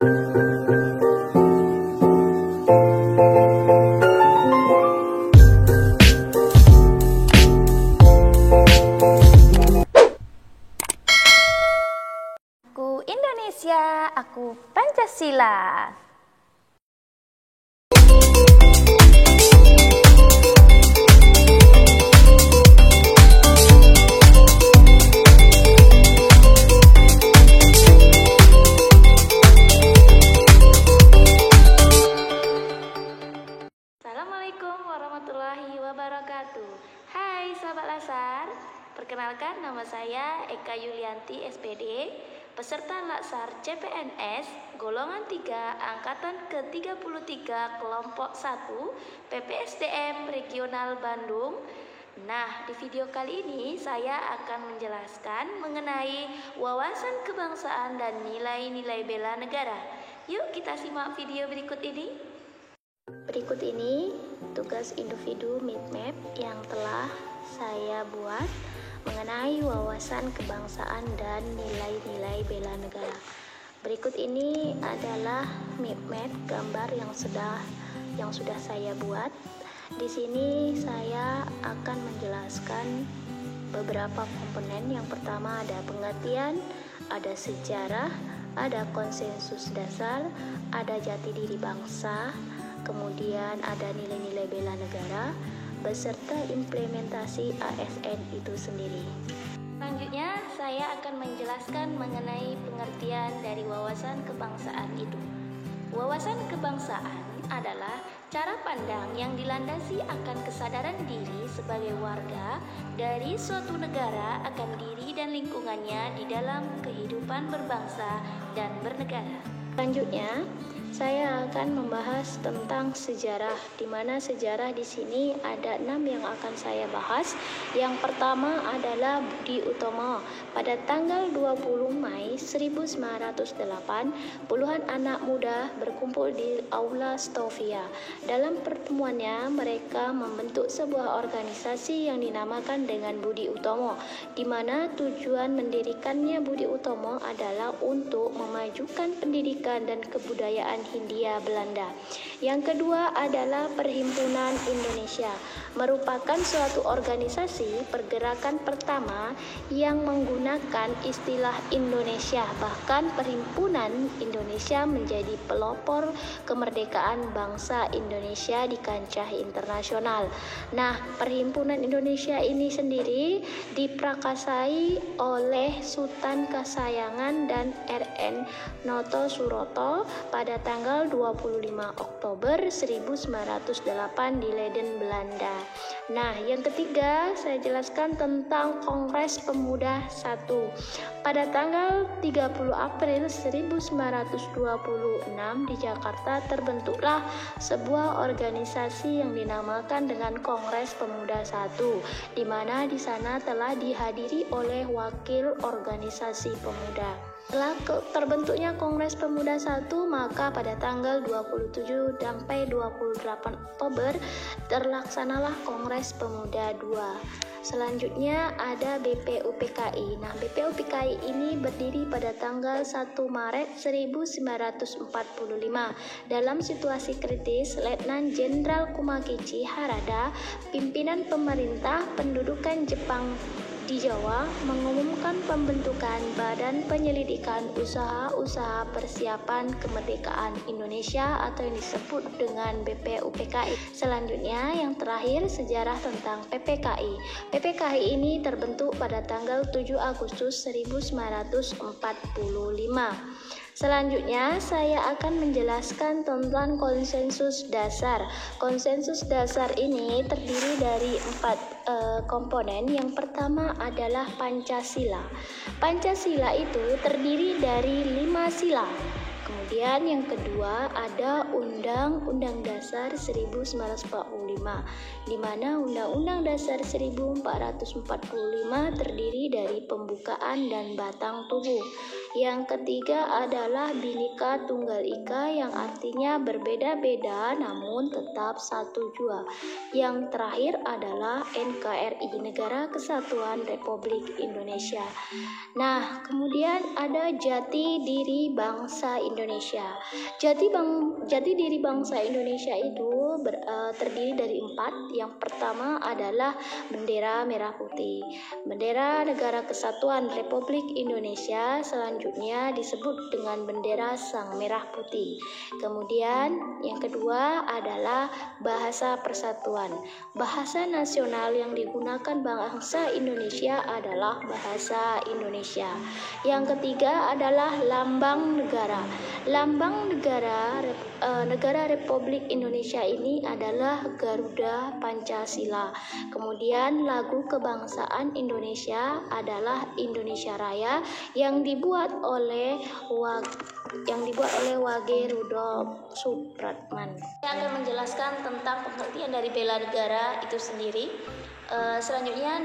Aku Indonesia, aku Pancasila. Assalamualaikum warahmatullahi wabarakatuh. Hai sahabat Latsar, perkenalkan nama saya Eka Yulianti SPD, peserta Latsar CPNS golongan 3 angkatan ke-33 kelompok 1 PPSDM Regional Bandung. Nah, di video kali ini saya akan menjelaskan mengenai wawasan kebangsaan dan nilai-nilai bela negara. Yuk kita simak video berikut ini. Berikut ini tugas individu mindmap yang telah saya buat mengenai wawasan kebangsaan dan nilai-nilai bela negara. Berikut ini adalah mindmap gambar yang sudah saya buat. Di sini saya akan menjelaskan beberapa komponen. Yang pertama ada pengertian, ada sejarah, ada konsensus dasar, ada jati diri bangsa, kemudian ada nilai-nilai bela negara, beserta implementasi ASN itu sendiri. Selanjutnya, saya akan menjelaskan mengenai pengertian dari wawasan kebangsaan itu. Wawasan kebangsaan adalah cara pandang yang dilandasi akan kesadaran diri sebagai warga dari suatu negara akan diri dan lingkungannya di dalam kehidupan berbangsa dan bernegara. Selanjutnya, saya akan membahas tentang sejarah, di mana sejarah di sini ada 6 yang akan saya bahas. Yang pertama adalah Budi Utomo. Pada tanggal 20 Mei 1908, puluhan anak muda berkumpul di Aula Stovia. Dalam pertemuannya, mereka membentuk sebuah organisasi yang dinamakan dengan Budi Utomo, di mana tujuan mendirikannya Budi Utomo adalah untuk memajukan pendidikan dan kebudayaan Hindia Belanda. Yang kedua adalah Perhimpunan Indonesia, merupakan suatu organisasi pergerakan pertama yang menggunakan istilah Indonesia. Bahkan Perhimpunan Indonesia menjadi pelopor kemerdekaan bangsa Indonesia di kancah internasional. Nah, Perhimpunan Indonesia ini sendiri diprakasai oleh Sultan Kasayangan dan RN Noto Suroto pada tanggal 25 Oktober 1908 di Leiden, Belanda. Nah, yang ketiga saya jelaskan tentang Kongres Pemuda I. Pada tanggal 30 April 1926 di Jakarta terbentuklah sebuah organisasi yang dinamakan dengan Kongres Pemuda I, di mana di sana telah dihadiri oleh wakil organisasi pemuda. Setelah terbentuknya Kongres Pemuda I, maka pada tanggal 27 sampai 28 Oktober terlaksanalah Kongres Pemuda II. Selanjutnya ada BPUPKI. Nah, BPUPKI ini berdiri pada tanggal 1 Maret 1945. Dalam situasi kritis, Letnan Jenderal Kumakichi Harada, pimpinan pemerintah pendudukan Jepang di Jawa, mengumumkan pembentukan Badan Penyelidikan Usaha-Usaha Persiapan Kemerdekaan Indonesia atau yang disebut dengan BPUPKI. Selanjutnya, yang terakhir, sejarah tentang PPKI. PPKI ini terbentuk pada tanggal 7 Agustus 1945. Selanjutnya, saya akan menjelaskan tentang konsensus dasar. Konsensus dasar ini terdiri dari 4 komponen. Yang pertama adalah Pancasila. Pancasila itu terdiri dari 5 sila. Kemudian yang kedua ada Undang-Undang Dasar 1945, di mana Undang-Undang Dasar 1445 terdiri dari pembukaan dan batang tubuh. Yang ketiga adalah Bhinneka Tunggal Ika yang artinya berbeda-beda namun tetap satu jua. Yang terakhir adalah NKRI, Negara Kesatuan Republik Indonesia. Nah, kemudian ada jati diri bangsa Indonesia. Jati diri bangsa Indonesia itu terdiri dari 4. Yang pertama adalah bendera merah putih, bendera Negara Kesatuan Republik Indonesia selanjutnya disebut dengan bendera Sang Merah Putih. Kemudian yang kedua adalah bahasa persatuan. Bahasa nasional yang digunakan bangsa Indonesia adalah bahasa Indonesia. Yang ketiga adalah lambang negara. Lambang negara Republik Indonesia ini adalah Garuda Pancasila. Kemudian lagu kebangsaan Indonesia adalah Indonesia Raya yang dibuat oleh Wage Rudolf Supratman. Saya akan menjelaskan tentang pengertian dari bela negara itu sendiri. Selanjutnya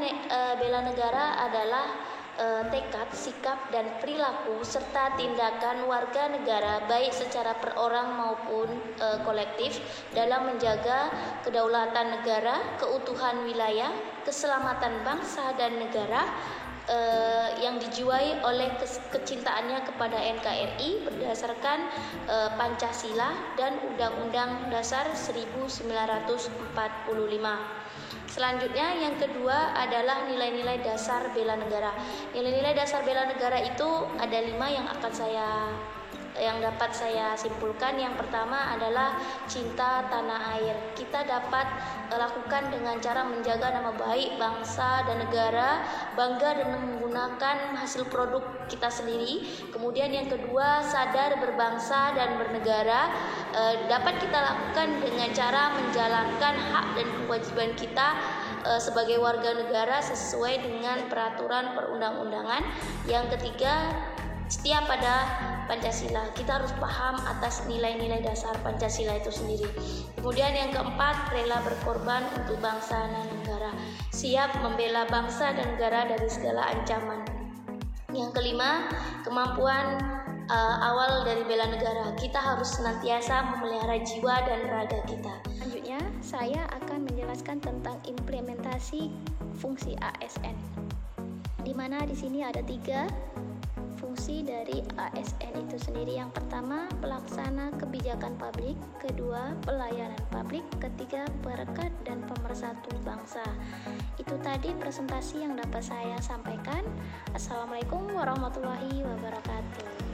bela negara adalah tekad, sikap, dan perilaku serta tindakan warga negara baik secara perorang maupun kolektif dalam menjaga kedaulatan negara, keutuhan wilayah, keselamatan bangsa dan negara yang dijiwai oleh kecintaannya kepada NKRI berdasarkan Pancasila dan Undang-Undang Dasar 1945. Selanjutnya yang kedua adalah nilai-nilai dasar bela negara. Nilai-nilai dasar bela negara itu ada 5 yang dapat saya simpulkan. Yang pertama adalah cinta tanah air. Kita dapat lakukan dengan cara menjaga nama baik bangsa dan negara, bangga dengan menggunakan hasil produk kita sendiri. Kemudian yang kedua, sadar berbangsa dan bernegara, dapat kita lakukan dengan cara menjalankan hak dan kewajiban kita sebagai warga negara sesuai dengan peraturan perundang-undangan. Yang ketiga, setia pada Pancasila. Kita harus paham atas nilai-nilai dasar Pancasila itu sendiri. Kemudian yang keempat, rela berkorban untuk bangsa dan negara. Siap membela bangsa dan negara dari segala ancaman. Yang kelima, kemampuan awal dari bela negara. Kita harus senantiasa memelihara jiwa dan raga kita. Selanjutnya, saya akan menjelaskan tentang implementasi fungsi ASN. Di mana di sini ada 3 fungsi dari ASN itu sendiri. Yang pertama, pelaksana kebijakan publik. Kedua, pelayanan publik. Ketiga, perekat dan pemersatu bangsa. Itu tadi presentasi yang dapat saya sampaikan. Assalamualaikum warahmatullahi wabarakatuh.